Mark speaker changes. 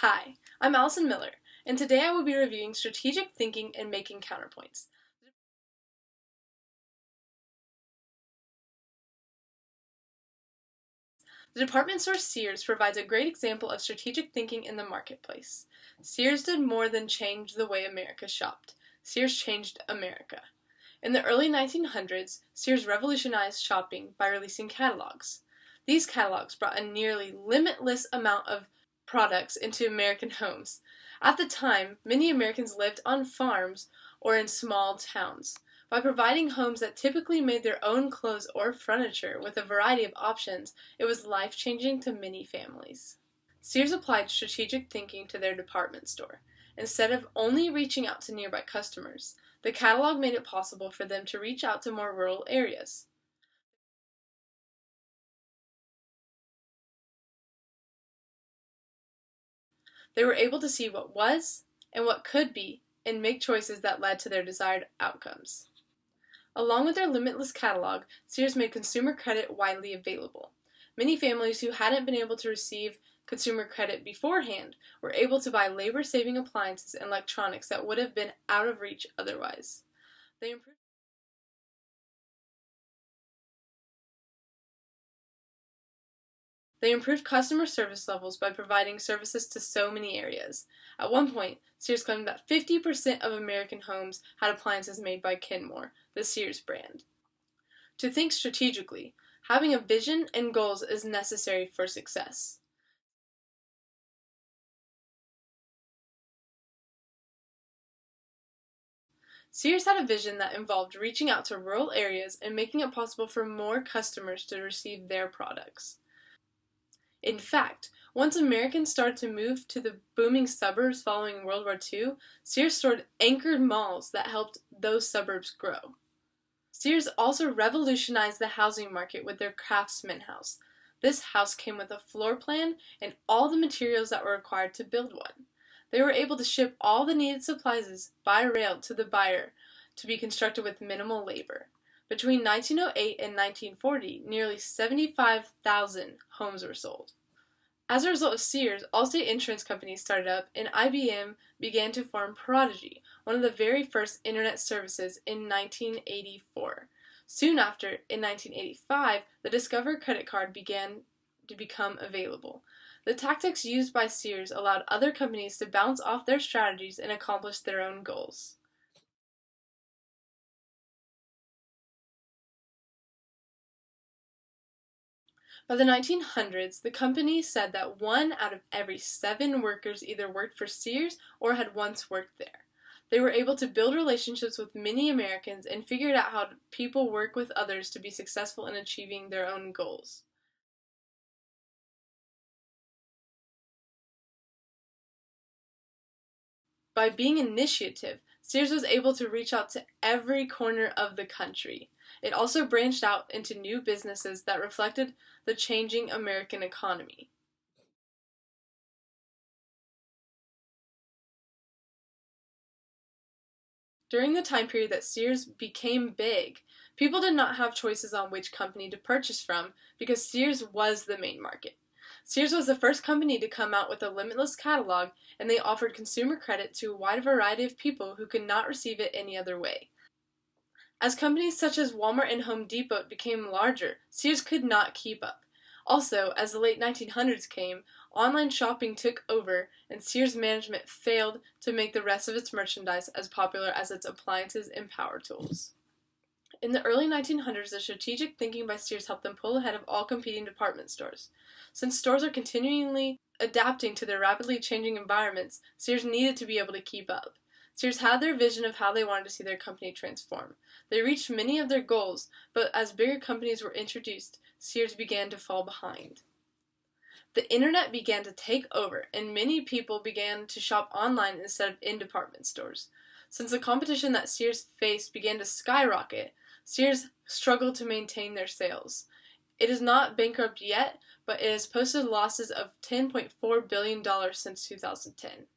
Speaker 1: Hi, I'm Allison Miller, and today I will be reviewing strategic thinking and making counterpoints. The department store Sears provides a great example of strategic thinking in the marketplace. Sears did more than change the way America shopped. Sears changed America. In the early 1900s, Sears revolutionized shopping by releasing catalogs. These catalogs brought a nearly limitless amount of products into American homes. At the time, many Americans lived on farms or in small towns. By providing homes that typically made their own clothes or furniture with a variety of options, it was life-changing to many families. Sears applied strategic thinking to their department store. Instead of only reaching out to nearby customers, the catalog made it possible for them to reach out to more rural areas. They were able to see what was and what could be and make choices that led to their desired outcomes. Along with their limitless catalog, Sears made consumer credit widely available. Many families who hadn't been able to receive consumer credit beforehand were able to buy labor-saving appliances and electronics that would have been out of reach otherwise. They improved customer service levels by providing services to so many areas. At one point, Sears claimed that 50% of American homes had appliances made by Kenmore, the Sears brand. To think strategically, having a vision and goals is necessary for success. Sears had a vision that involved reaching out to rural areas and making it possible for more customers to receive their products. In fact, once Americans started to move to the booming suburbs following World War II, Sears stored anchored malls that helped those suburbs grow. Sears also revolutionized the housing market with their Craftsman House. This house came with a floor plan and all the materials that were required to build one. They were able to ship all the needed supplies by rail to the buyer to be constructed with minimal labor. Between 1908 and 1940, nearly 75,000 homes were sold. As a result of Sears, Allstate insurance companies started up, and IBM began to form Prodigy, one of the very first internet services, in 1984. Soon after, in 1985, the Discover credit card began to become available. The tactics used by Sears allowed other companies to bounce off their strategies and accomplish their own goals. By the 1900s, the company said that 1 out of every 7 workers either worked for Sears or had once worked there. They were able to build relationships with many Americans and figured out how people work with others to be successful in achieving their own goals. By being initiative, Sears was able to reach out to every corner of the country. It also branched out into new businesses that reflected the changing American economy. During the time period that Sears became big, people did not have choices on which company to purchase from because Sears was the main market. Sears was the first company to come out with a limitless catalog, and they offered consumer credit to a wide variety of people who could not receive it any other way. As companies such as Walmart and Home Depot became larger, Sears could not keep up. Also, as the late 1900s came, online shopping took over, and Sears management failed to make the rest of its merchandise as popular as its appliances and power tools. In the early 1900s, the strategic thinking by Sears helped them pull ahead of all competing department stores. Since stores are continually adapting to their rapidly changing environments, Sears needed to be able to keep up. Sears had their vision of how they wanted to see their company transform. They reached many of their goals, but as bigger companies were introduced, Sears began to fall behind. The internet began to take over, and many people began to shop online instead of in department stores. Since the competition that Sears faced began to skyrocket, Sears struggled to maintain their sales. It is not bankrupt yet, but it has posted losses of $10.4 billion since 2010.